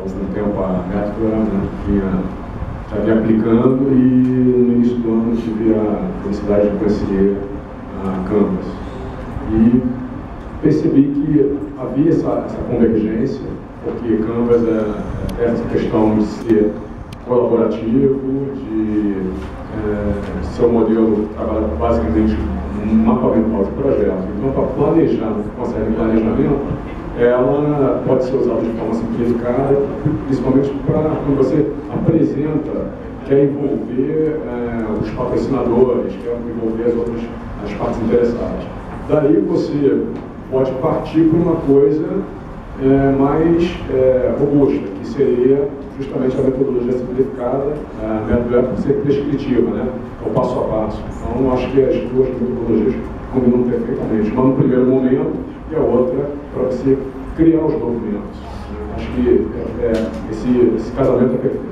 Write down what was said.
algum tempo a método, né, já vinha aplicando, e no início do ano tive a felicidade de conhecer a Canvas. E percebi que havia essa convergência, porque Canvas é essa questão de ser colaborativo, de ser um modelo que trabalha basicamente um mapa mental de projetos. Então, para planejar, consegue planejamento, ela pode ser usada de forma simplificada, principalmente para quando você apresenta, quer envolver os patrocinadores, quer envolver as partes interessadas. Daí você pode partir para uma coisa mais robusta, que seria justamente a metodologia simplificada, a método ser prescritiva, né? É o passo a passo. Então, eu acho que as duas metodologias combinam perfeitamente. Uma no primeiro momento e a outra para você criar os documentos. Acho que esse casamento é perfeito.